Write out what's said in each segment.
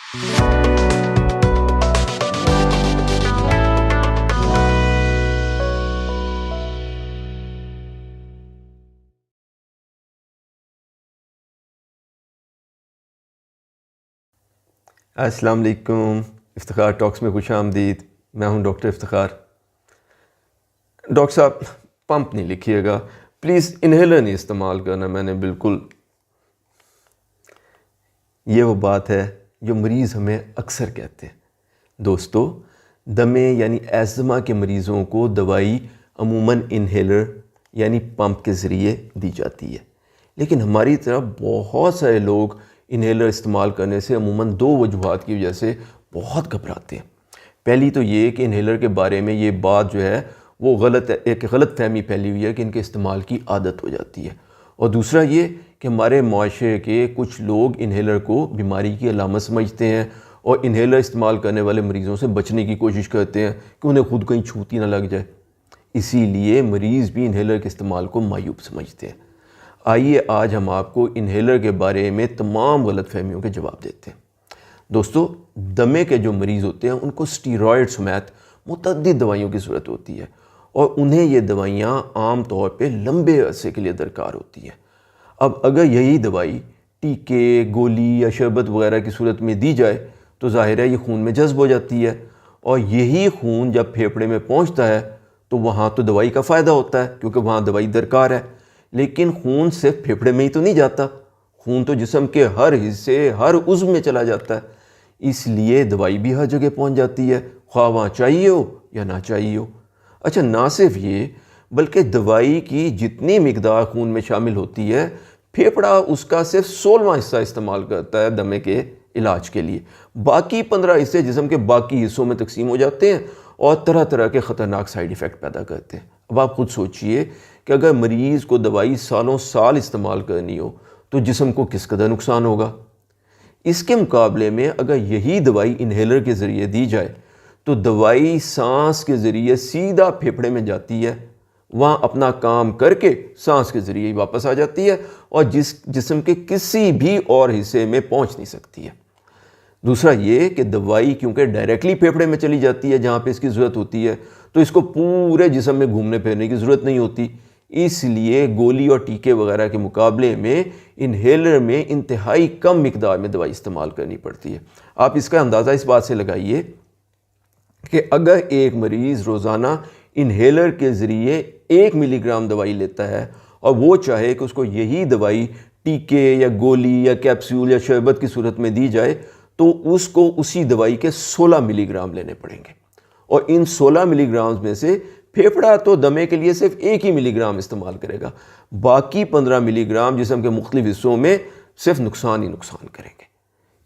السلام علیکم، افتخار ٹاکس میں خوش آمدید۔ میں ہوں ڈاکٹر افتخار۔ ڈاکٹر صاحب پمپ نہیں لکھیے گا پلیز، انہیلر نہیں استعمال کرنا میں نے بالکل۔ یہ وہ بات ہے جو مریض ہمیں اکثر کہتے ہیں۔ دوستو، دمے یعنی ایزما کے مریضوں کو دوائی عموماً انہیلر یعنی پمپ کے ذریعے دی جاتی ہے، لیکن ہماری طرف بہت سارے لوگ انہیلر استعمال کرنے سے عموماً دو وجوہات کی وجہ سے بہت گھبراتے ہیں۔ پہلی تو یہ کہ انہیلر کے بارے میں یہ بات جو ہے وہ ایک غلط فہمی پھیلی ہوئی ہے کہ ان کے استعمال کی عادت ہو جاتی ہے، اور دوسرا یہ کہ ہمارے معاشرے کے کچھ لوگ انہیلر کو بیماری کی علامت سمجھتے ہیں اور انہیلر استعمال کرنے والے مریضوں سے بچنے کی کوشش کرتے ہیں کہ انہیں خود کہیں چھوتی نہ لگ جائے، اسی لیے مریض بھی انہیلر کے استعمال کو معیوب سمجھتے ہیں۔ آئیے آج ہم آپ کو انہیلر کے بارے میں تمام غلط فہمیوں کے جواب دیتے ہیں۔ دوستو، دمے کے جو مریض ہوتے ہیں ان کو اسٹیرائڈ سمیت متعدد دوائیوں کی ضرورت ہوتی ہے، اور انہیں یہ دوائیاں عام طور پہ لمبے عرصے کے لیے درکار ہوتی ہیں۔ اب اگر یہی دوائی ٹیکے، گولی یا شربت وغیرہ کی صورت میں دی جائے تو ظاہر ہے یہ خون میں جذب ہو جاتی ہے، اور یہی خون جب پھیپھڑے میں پہنچتا ہے تو وہاں تو دوائی کا فائدہ ہوتا ہے کیونکہ وہاں دوائی درکار ہے، لیکن خون صرف پھیپھڑے میں ہی تو نہیں جاتا، خون تو جسم کے ہر حصے، ہر عضو میں چلا جاتا ہے، اس لیے دوائی بھی ہر جگہ پہنچ جاتی ہے، خواہ وہاں چاہیے ہو یا نہ چاہیے ہو۔ اچھا، نہ صرف یہ بلکہ دوائی کی جتنی مقدار خون میں شامل ہوتی ہے، پھیپھڑا اس کا صرف 16واں حصہ استعمال کرتا ہے دمے کے علاج کے لیے، باقی 15 حصے جسم کے باقی حصوں میں تقسیم ہو جاتے ہیں اور طرح طرح کے خطرناک سائیڈ ایفیکٹ پیدا کرتے ہیں۔ اب آپ خود سوچئے کہ اگر مریض کو دوائی سالوں سال استعمال کرنی ہو تو جسم کو کس قدر نقصان ہوگا۔ اس کے مقابلے میں اگر یہی دوائی انہیلر کے ذریعے دی جائے تو دوائی سانس کے ذریعے سیدھا پھیپھڑے میں جاتی ہے، وہاں اپنا کام کر کے سانس کے ذریعے ہی واپس آ جاتی ہے اور جسم کے کسی بھی اور حصے میں پہنچ نہیں سکتی ہے۔ دوسرا یہ کہ دوائی کیونکہ ڈائریکٹلی پھیپھڑے میں چلی جاتی ہے جہاں پہ اس کی ضرورت ہوتی ہے، تو اس کو پورے جسم میں گھومنے پھرنے کی ضرورت نہیں ہوتی، اس لیے گولی اور ٹیکے وغیرہ کے مقابلے میں انہیلر میں انتہائی کم مقدار میں دوائی استعمال کرنی پڑتی ہے۔ آپ اس کا اندازہ اس بات سے لگائیے کہ اگر ایک مریض روزانہ انہیلر کے ذریعے 1 ملی گرام دوائی لیتا ہے اور وہ چاہے کہ اس کو یہی دوائی ٹیکے یا گولی یا کیپسول یا شربت کی صورت میں دی جائے تو اس کو اسی دوائی کے 16 ملی گرام لینے پڑیں گے، اور ان 16 ملی گرام میں سے پھیپھڑا تو دمے کے لیے صرف 1 ہی ملی گرام استعمال کرے گا، باقی 15 ملی گرام جسم کے مختلف حصوں میں صرف نقصان ہی نقصان کریں گے۔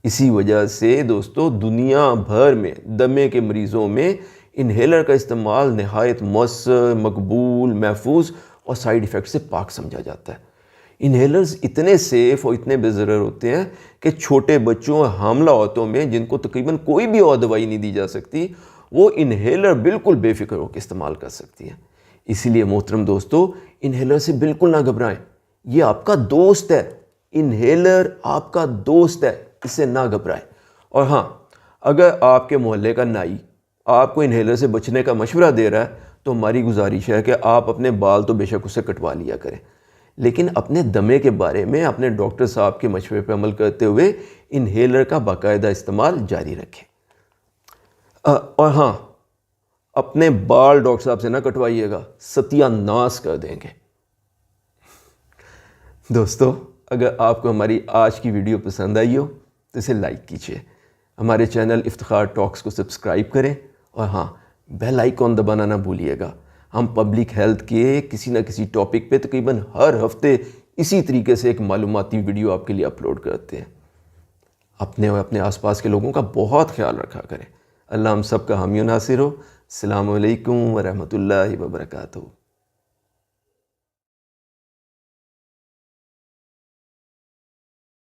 اسی وجہ سے دوستو، دنیا بھر میں دمے کے مریضوں میں انہیلر کا استعمال نہایت مؤثر، مقبول، محفوظ اور سائیڈ ایفیکٹ سے پاک سمجھا جاتا ہے۔ انہیلرز اتنے سیف اور اتنے بے ضرر ہوتے ہیں کہ چھوٹے بچوں اور حاملہ عورتوں میں جن کو تقریباً کوئی بھی اور دوائی نہیں دی جا سکتی، وہ انہیلر بالکل بے فکر ہو کے استعمال کر سکتی ہیں۔ اسی لیے محترم دوستو، انہیلر سے بالکل نہ گھبرائیں، یہ آپ کا دوست ہے، انہیلر آپ کا دوست ہے، اس سے نہ گھبرائیں۔ اور ہاں، اگر آپ کے محلے کا نائی آپ کو انہیلر سے بچنے کا مشورہ دے رہا ہے تو ہماری گزارش ہے کہ آپ اپنے بال تو بے شک اس سے کٹوا لیا کریں، لیکن اپنے دمے کے بارے میں اپنے ڈاکٹر صاحب کے مشورے پر عمل کرتے ہوئے انہیلر کا باقاعدہ استعمال جاری رکھیں۔ اور ہاں، اپنے بال ڈاکٹر صاحب سے نہ کٹوائیے گا، ستیہ ناس کر دیں گے۔ دوستو، اگر آپ کو ہماری آج کی ویڈیو پسند آئی ہو تو اسے لائک کیجیے، ہمارے چینل افتخار ٹاکس کو سبسکرائب کریں، اور ہاں، بیل آئیکن دبانا نہ بھولیے گا۔ ہم پبلک ہیلتھ کے کسی نہ کسی ٹاپک پہ تقریباً ہر ہفتے اسی طریقے سے ایک معلوماتی ویڈیو آپ کے لیے اپلوڈ کرتے ہیں۔ اپنے اور اپنے آس پاس کے لوگوں کا بہت خیال رکھا کریں۔ اللہ ہم سب کا حامی و ناصر ہو۔ السلام علیکم ورحمۃ اللہ وبرکاتہ۔